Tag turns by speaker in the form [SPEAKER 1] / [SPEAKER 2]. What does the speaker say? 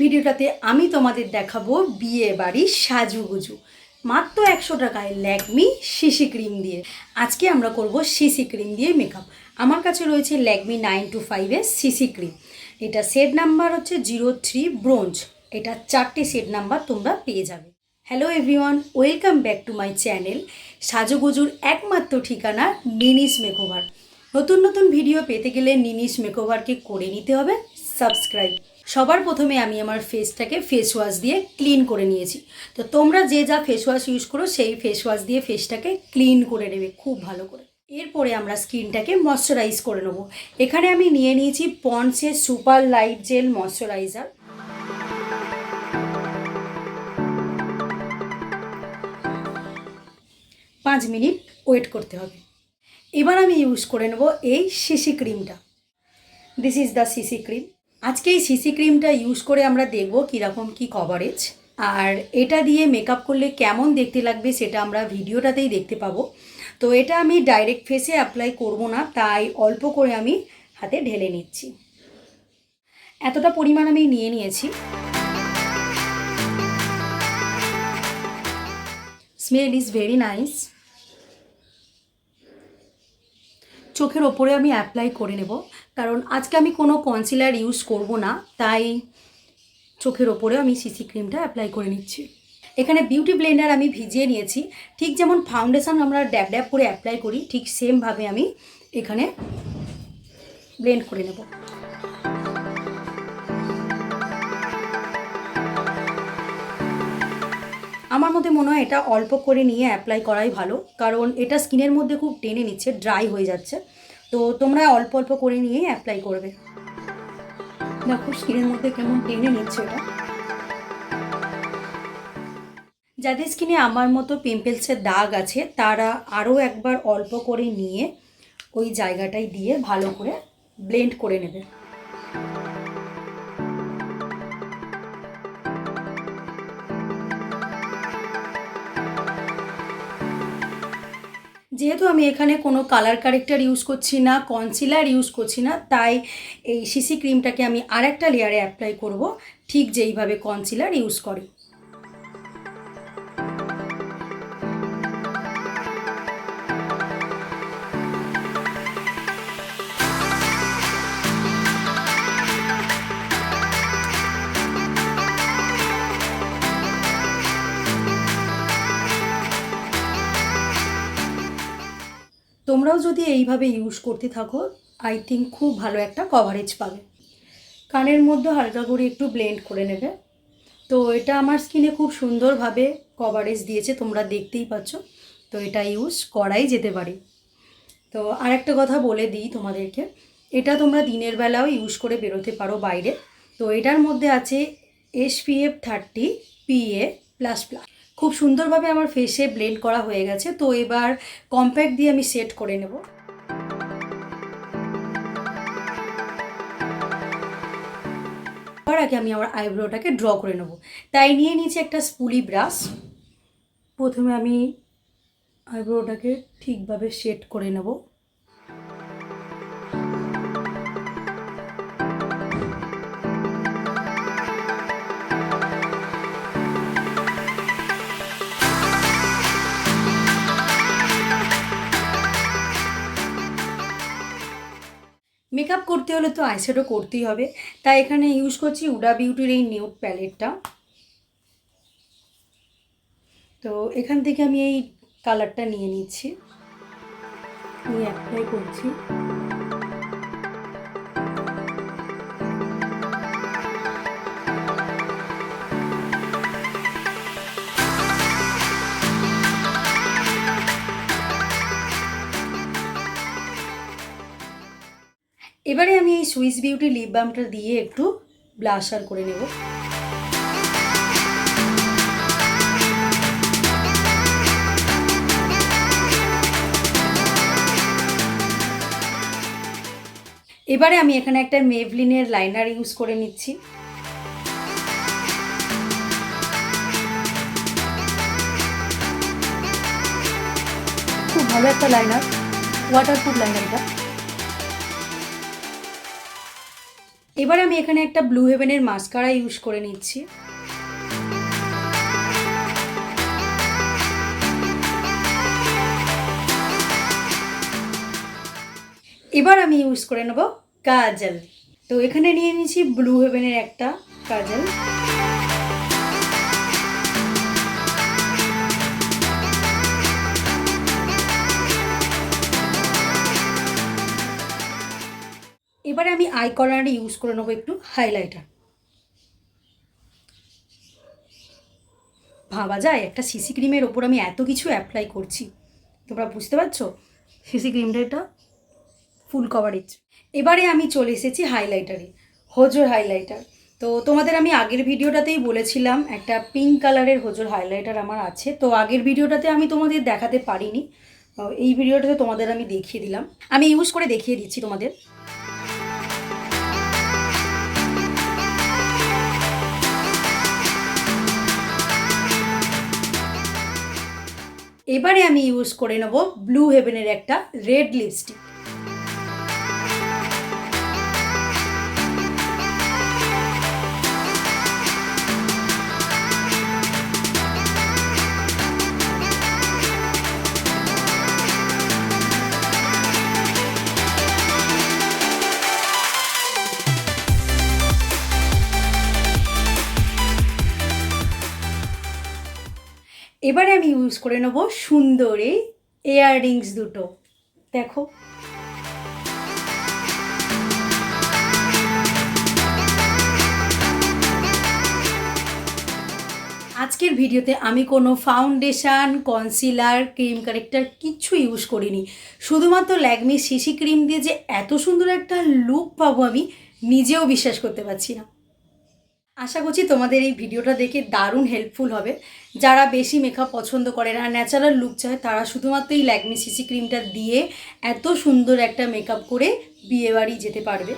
[SPEAKER 1] ভিডিওটাতে আমি তোমাদের দেখাবো বিয়ে বাড়ির সাজুগুজু মাত্র 100 টাকায় ল্যাকমি সিসি ক্রিম দিয়ে। আজকে আমরা করব সিসি ক্রিম দিয়ে মেকআপ। আমার কাছে রয়েছে ল্যাকমি 925 এর সিসি ক্রিম। এটা সেট নাম্বার হচ্ছে 03 ব্রোঞ্জ। এটা 4টে সেট নাম্বার তোমরা পেয়ে যাবে। Hello everyone, welcome back to my channel. সাজুগুজুর একমাত্র ঠিকানা নিনিস মেকওভার। নতুন নতুন ভিডিও পেতে গেলে নিনিস মেকওভারকে করে নিতে হবে সাবস্ক্রাইব। সবার প্রথমে আমি আমার ফেসটাকে ফেস ওয়াশ দিয়ে ক্লিন করে নিয়েছি। তো তোমরা যে যা ফেস ওয়াশ ইউজ করো সেই ফেস ওয়াশ দিয়ে ফেসটাকে ক্লিন করে নেবে খুব ভালো করে। এরপরে আমরা স্কিনটাকে ময়শ্চারাইজ করে নেব। এখানে আমি নিয়ে নিয়েছি পন্ডসের সুপার লাইট জেল ময়শ্চারাইজার। পাঁচ মিনিট ওয়েট করতে হবে। এবার আমি ইউজ করে নেব এই সিসি ক্রিমটা। This is the CC cream. আজকে এই সিসি ক্রিমটা ইউজ করে আমরা দেখব কীরকম কী কভারেজ, আর এটা দিয়ে মেকআপ করলে কেমন দেখতে লাগবে সেটা আমরা ভিডিওটাতেই দেখতে পাবো। তো এটা আমি ডাইরেক্ট ফেসে অ্যাপ্লাই করব না, তাই অল্প করে আমি হাতে ঢেলে নিচ্ছি। এতটা পরিমাণ আমি নিয়ে নিয়েছি। Smell is very nice. চোখের ওপরে আমি অ্যাপ্লাই করে নেব, কারণ আজকে আমি কোনো কনসিলার ইউজ করব না, তাই চোখের ওপরে আমি সিসি ক্রিমটা অ্যাপ্লাই করে নিচ্ছি। এখানে বিউটি ব্লেন্ডার আমি ভিজিয়ে নিয়েছি। ঠিক যেমন ফাউন্ডেশন আমরা ড্যাব ড্যাব করে অ্যাপ্লাই করি, ঠিক সেমভাবে আমি এখানে ব্লেন্ড করে নেব। আমার মধ্যে মনে হয় এটা অল্প করে নিয়ে অ্যাপ্লাই করাই ভালো, কারণ এটা স্কিনের মধ্যে খুব টেনে নিচ্ছে, ড্রাই হয়ে যাচ্ছে। তো তোমরা অল্প অল্প করে নিয়েই অ্যাপ্লাই করবে। দেখো স্কিনের মধ্যে কেমন টেনে নিচ্ছে এটা। যাদের স্কিনে আমার মতো পিম্পলসের দাগ আছে তারা আরও একবার অল্প করে নিয়ে ওই জায়গাটায় দিয়ে ভালো করে ব্লেন্ড করে নেবে। যেহেতু আমি এখানে কোনো কালার কারেক্টার ইউজ করছি না, কনসিলার ইউজ করছি না, তাই এই সিসি ক্রিমটাকে আমি আরেকটা লেয়ারে অ্যাপ্লাই করব, ঠিক যেইভাবে কনসিলার ইউজ করি। তোমরাও যদি এইভাবে ইউজ করতে থাকো, আই থিঙ্ক খুব ভালো একটা কভারেজ পাবে। কানের মধ্যে হালকা করে একটু ব্লেন্ড করে নেবে। তো এটা আমার স্কিনে খুব সুন্দরভাবে কভারেজ দিয়েছে, তোমরা দেখতেই পাচ্ছ। তো এটা ইউজ করাই যেতে পারে। তো আর একটা কথা বলে দিই তোমাদেরকে, এটা তোমরা দিনের বেলাও ইউজ করে বেরোতে পারো বাইরে। তো এটার মধ্যে আছে SPF 30 PA++। খুব সুন্দরভাবে আমার ফেসে ব্লেন্ড করা হয়ে গেছে। তো এবার কম্প্যাক্ট দিয়ে আমি সেট করে নেব। তার আগে আমি আমার আইব্রোটাকে ড্র করে নেব, তাই নিয়ে নিয়েছি একটা স্পুলি ব্রাশ। প্রথমে আমি আইব্রোটাকে ঠিকভাবে সেট করে নেব। মেকআপ করতে হলে তো আইশ্যাডো করতেই হবে, তাই এখানে ইউজ করছি হুডা বিউটির এই নিউড প্যালেটটা। তো এখান থেকে আমি এই কালারটা নিয়ে নিচ্ছি, নিয়ে অ্যাপ্লাই করছি। এবারে আমি এই সুইস বিউটি লিপ বামটা দিয়ে একটু ব্লাশার করে নেব। এবারে আমি এখানে একটা মেভলিনের লাইনার ইউজ করে নিচ্ছি। খুব ভালো একটা লাইনার, ওয়াটারপ্রুফ লাইনার এটা। এবার আমি এখানে একটা ব্লু হেভেনের মাস্কারা ইউজ করে নিচ্ছি। এবার আমি ইউজ করে নেব কাজল। তো এখানে নিয়ে নিয়েছি ব্লু হেভেনের একটা কাজল। এবারে আমি আই কর্নারে ইউজ করে নেবো একটু হাইলাইটার। ভাবা যায় একটা সিসি ক্রিমের ওপর আমি এত কিছু অ্যাপ্লাই করছি, তোমরা বুঝতে পারছো? সিসি ক্রিমটা এটা ফুল কভারেজ। এবারে আমি চলে এসেছি হাইলাইটারে, হোজোর হাইলাইটার। তো তোমাদের আমি আগের ভিডিওটাতেই বলেছিলাম একটা পিঙ্ক কালারের হোজোর হাইলাইটার আমার আছে। তো আগের ভিডিওটাতে আমি তোমাদের দেখাতে পারিনি, এই ভিডিওটাতে তোমাদের আমি দেখিয়ে দিলাম। আমি ইউজ করে দেখিয়ে দিচ্ছি তোমাদের। এবারে আমি ইউজ করে নেব ব্লু হেভেনের একটা রেড লিপস্টিক। এবারে আমি ইউজ করে নেব সুন্দর এই ইয়াররিংস দুটো, দেখো। আজকের ভিডিওতে আমি কোনো ফাউন্ডেশন, কনসিলার, ক্রিম কারেক্টার কিচ্ছু ইউজ করিনি। শুধুমাত্র ল্যাকমি সিসি ক্রিম দিয়ে যে এত সুন্দর একটা লুক পাবো আমি নিজেও বিশ্বাস করতে পারছি না। আশা করছি তোমাদের এই ভিডিওটা দেখে দারুণ হেল্পফুল হবে। যারা বেশি মেকআপ পছন্দ করে না, ন্যাচারাল লুক চায়, তারা শুধুমাত্র এই ল্যাকমি সিসি ক্রিমটা দিয়ে এত সুন্দর একটা মেকআপ করে বিয়েবাড়ি যেতে পারবে।